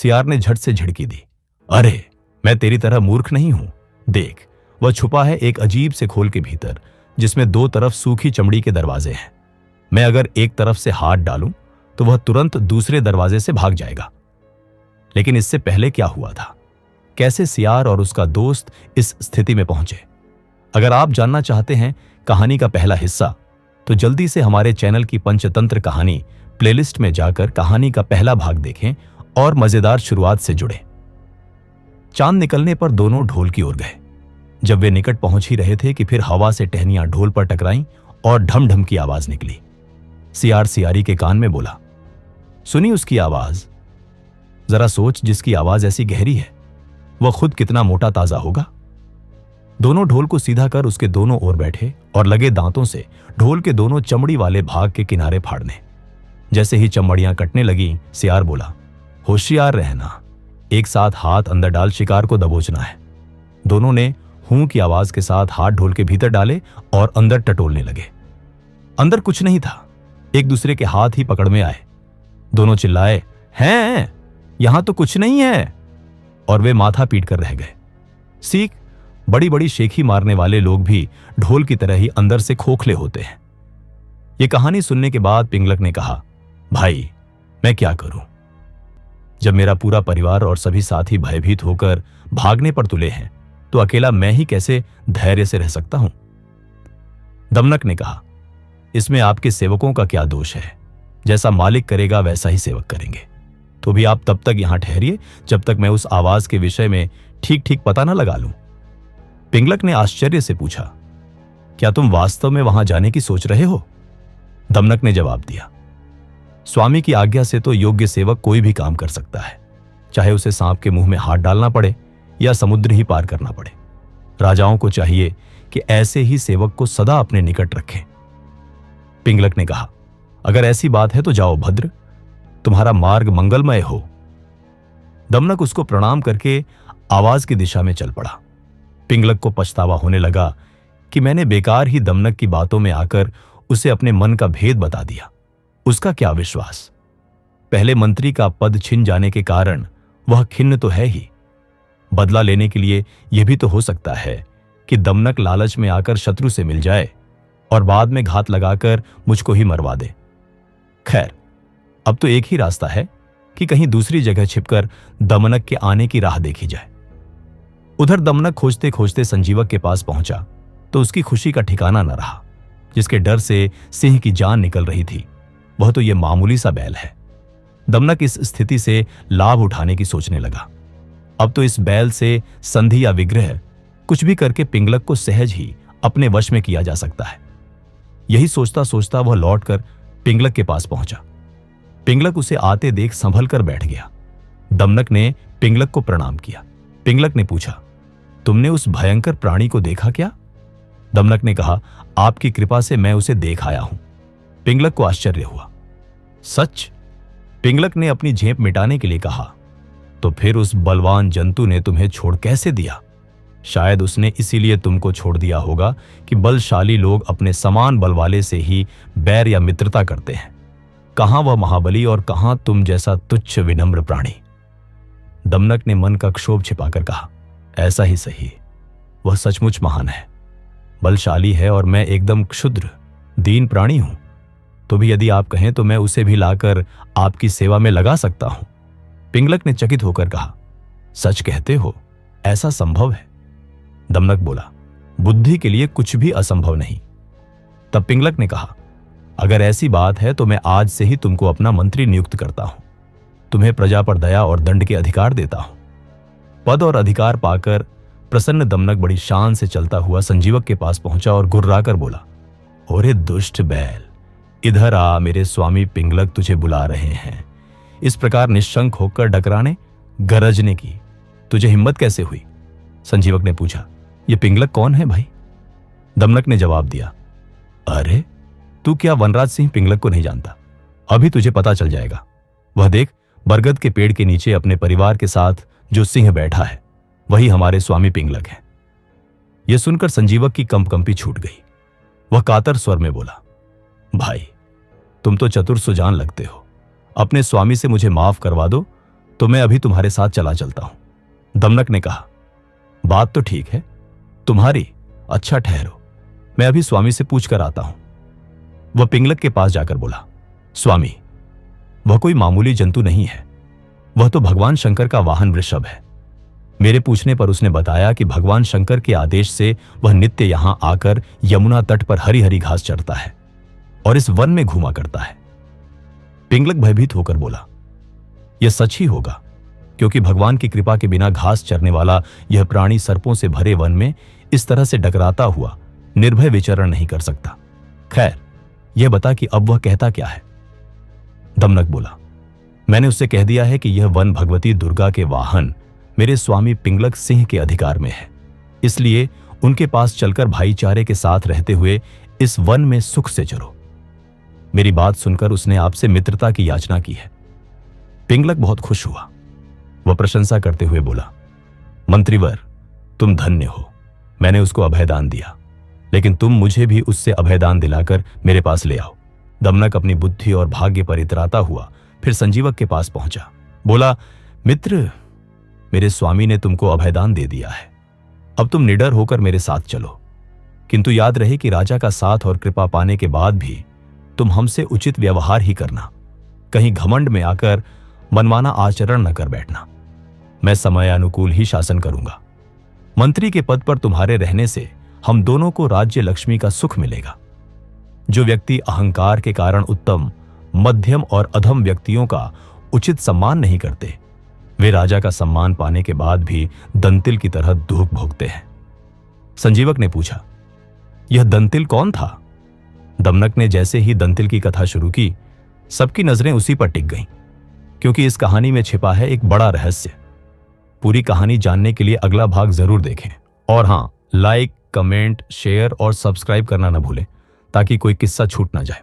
सियार ने झट से झिड़की दी। अरे, मैं तेरी तरह मूर्ख नहीं हूं। देख, वह छुपा है एक अजीब से खोल के भीतर, जिसमें दो तरफ सूखी चमड़ी के दरवाजे हैं। मैं अगर एक तरफ से हाथ डालूं तो वह तुरंत दूसरे दरवाजे से भाग जाएगा। लेकिन इससे पहले क्या हुआ था, कैसे सियार और उसका दोस्त इस स्थिति में पहुंचे? अगर आप जानना चाहते हैं कहानी का पहला हिस्सा, तो जल्दी से हमारे चैनल की पंचतंत्र कहानी प्लेलिस्ट में जाकर कहानी का पहला भाग देखें और मजेदार शुरुआत से जुड़े। चांद निकलने पर दोनों ढोल की ओर गए। जब वे निकट पहुंच ही रहे थे कि फिर हवा से टहनियां ढोल पर टकराईं और ढम ढम की आवाज निकली। सियार सियारी के कान में बोला, सुनी उसकी आवाज? जरा सोच, जिसकी आवाज ऐसी गहरी है वह खुद कितना मोटा ताजा होगा। दोनों ढोल को सीधा कर उसके दोनों ओर बैठे और लगे दांतों से ढोल के दोनों चमड़ी वाले भाग के किनारे फाड़ने। जैसे ही चमड़ियां कटने लगी, सियार बोला, होशियार रहना, एक साथ हाथ अंदर डाल शिकार को दबोचना है। दोनों ने हूं की आवाज के साथ हाथ ढोल के भीतर डाले और अंदर टटोलने लगे। अंदर कुछ नहीं था, एक दूसरे के हाथ ही पकड़ में आए। दोनों चिल्लाए, हैं, यहां तो कुछ नहीं है, और वे माथा पीट कर रह गए। सीख, बड़ी बड़ी शेखी मारने वाले लोग भी ढोल की तरह ही अंदर से खोखले होते हैं। यह कहानी सुनने के बाद पिंगलक ने कहा, भाई मैं क्या करूं? जब मेरा पूरा परिवार और सभी साथी भयभीत होकर भागने पर तुले हैं, तो अकेला मैं ही कैसे धैर्य से रह सकता हूं? दमनक ने कहा, इसमें आपके सेवकों का क्या दोष है? जैसा मालिक करेगा वैसा ही सेवक करेंगे। तो भी आप तब तक यहां ठहरिए जब तक मैं उस आवाज के विषय में ठीक ठीक पता न लगा लूं। पिंगलक ने आश्चर्य से पूछा, क्या तुम वास्तव में वहां जाने की सोच रहे हो? दमनक ने जवाब दिया, स्वामी की आज्ञा से तो योग्य सेवक कोई भी काम कर सकता है, चाहे उसे सांप के मुंह में हाथ डालना पड़े या समुद्र ही पार करना पड़े। राजाओं को चाहिए कि ऐसे ही सेवक को सदा अपने निकट रखें। पिंगलक ने कहा, अगर ऐसी बात है तो जाओ भद्र, तुम्हारा मार्ग मंगलमय हो। दमनक उसको प्रणाम करके आवाज की दिशा में चल पड़ा। पिंगलक को पछतावा होने लगा कि मैंने बेकार ही दमनक की बातों में आकर उसे अपने मन का भेद बता दिया। उसका क्या विश्वास? पहले मंत्री का पद छिन जाने के कारण वह खिन्न तो है ही, बदला लेने के लिए यह भी तो हो सकता है कि दमनक लालच में आकर शत्रु से मिल जाए और बाद में घात लगाकर मुझको ही मरवा दे। खैर, अब तो एक ही रास्ता है कि कहीं दूसरी जगह छिपकर दमनक के आने की राह देखी जाए। उधर दमनक खोजते खोजते संजीवक के पास पहुंचा तो उसकी खुशी का ठिकाना न रहा। जिसके डर से सिंह की जान निकल रही थी, वह तो यह मामूली सा बैल है। दमनक इस स्थिति से लाभ उठाने की सोचने लगा। अब तो इस बैल से संधि या विग्रह कुछ भी करके पिंगलक को सहज ही अपने वश में किया जा सकता है। यही सोचता सोचता वह लौटकर पिंगलक के पास पहुंचा। पिंगलक उसे आते देख संभल कर बैठ गया। दमनक ने पिंगलक को प्रणाम किया। पिंगलक ने पूछा, तुमने उस भयंकर प्राणी को देखा क्या? दमनक ने कहा, आपकी कृपा से मैं उसे देख आया हूं। पिंगलक को आश्चर्य हुआ। सच? पिंगलक ने अपनी झेप मिटाने के लिए कहा, तो फिर उस बलवान जंतु ने तुम्हें छोड़ कैसे दिया? शायद उसने इसीलिए तुमको छोड़ दिया होगा कि बलशाली लोग अपने समान बल वाले से ही बैर या मित्रता करते हैं। कहां वह महाबली और कहां तुम जैसा तुच्छ विनम्र प्राणी। दमनक ने मन का क्षोभ छिपाकर कहा, ऐसा ही सही, वह सचमुच महान है, बलशाली है और मैं एकदम क्षुद्र दीन प्राणी हूं। तो भी यदि आप कहें तो मैं उसे भी लाकर आपकी सेवा में लगा सकता हूं। पिंगलक ने चकित होकर कहा, सच कहते हो? ऐसा संभव है? दमनक बोला, बुद्धि के लिए कुछ भी असंभव नहीं। तब पिंगलक ने कहा, अगर ऐसी बात है तो मैं आज से ही तुमको अपना मंत्री नियुक्त करता हूं। तुम्हें प्रजा पर दया और दंड के अधिकार देता हूं। पद और अधिकार पाकर प्रसन्न दमनक बड़ी शान से चलता हुआ संजीवक के पास पहुंचा और गुर्राकर बोला, ओरे दुष्ट बैल, इधर आ, मेरे स्वामी पिंगलक तुझे बुला रहे हैं। इस प्रकार निशंक होकर डकराने गरजने की तुझे हिम्मत कैसे हुई? संजीवक ने पूछा, ये पिंगलक कौन है भाई? दमनक ने जवाब दिया, अरे तू क्या वनराज सिंह पिंगलक को नहीं जानता? अभी तुझे पता चल जाएगा। वह देख, बरगद के पेड़ के नीचे अपने परिवार के साथ जो सिंह बैठा है वही हमारे स्वामी पिंगलक है। यह सुनकर संजीवक की कंपकंपी छूट गई। वह कातर स्वर में बोला, भाई तुम तो चतुर सुजान लगते हो, अपने स्वामी से मुझे माफ करवा दो तो मैं अभी तुम्हारे साथ चला चलता हूं। दमनक ने कहा, बात तो ठीक है तुम्हारी, अच्छा ठहरो, मैं अभी स्वामी से पूछ कर आता हूं। वह पिंगलक के पास जाकर बोला, स्वामी, वह कोई मामूली जंतु नहीं है, वह तो भगवान शंकर का वाहन वृषभ है। मेरे पूछने पर उसने बताया कि भगवान शंकर के आदेश से वह नित्य यहां आकर यमुना तट पर हरी हरी घास चरता है और इस वन में घूमा करता है। पिंगलक भयभीत होकर बोला, यह सच ही होगा, क्योंकि भगवान की कृपा के बिना घास चरने वाला यह प्राणी सर्पों से भरे वन में इस तरह से डकराता हुआ निर्भय विचरण नहीं कर सकता। खैर, यह बता कि अब वह कहता क्या है। दमनक बोला, मैंने उससे कह दिया है कि यह वन भगवती दुर्गा के वाहन मेरे स्वामी पिंगलक सिंह के अधिकार में है, इसलिए उनके पास चलकर भाईचारे के साथ रहते हुए इस वन में सुख से चलो। मेरी बात सुनकर उसने आपसे मित्रता की याचना की है। पिंगलक बहुत खुश हुआ। वह प्रशंसा करते हुए बोला, मंत्रीवर, तुम धन्य हो, मैंने उसको अभयदान दिया, लेकिन तुम मुझे भी उससे अभयदान दिलाकर मेरे पास ले आओ। दमनक अपनी बुद्धि और भाग्य पर इतराता हुआ फिर संजीवक के पास पहुंचा। बोला, मित्र, मेरे स्वामी ने तुमको अभयदान दे दिया है, अब तुम निडर होकर मेरे साथ चलो, किंतु याद रहे कि राजा का साथ और कृपा पाने के बाद भी तुम हमसे उचित व्यवहार ही करना, कहीं घमंड में आकर मनमाना आचरण न कर बैठना। मैं समय अनुकूल ही शासन करूंगा। मंत्री के पद पर तुम्हारे रहने से हम दोनों को राज्य लक्ष्मी का सुख मिलेगा। जो व्यक्ति अहंकार के कारण उत्तम, मध्यम और अधम व्यक्तियों का उचित सम्मान नहीं करते, वे राजा का सम्मान पाने के बाद भी दंतिल की तरह दुख भोगते हैं। संजीवक ने पूछा, यह दंतिल कौन था? दमनक ने जैसे ही दंतिल की कथा शुरू की, सबकी नजरें उसी पर टिक गईं, क्योंकि इस कहानी में छिपा है एक बड़ा रहस्य। पूरी कहानी जानने के लिए अगला भाग जरूर देखें। और हां, लाइक, कमेंट, शेयर और सब्सक्राइब करना न भूलें, ताकि कोई किस्सा छूट ना जाए।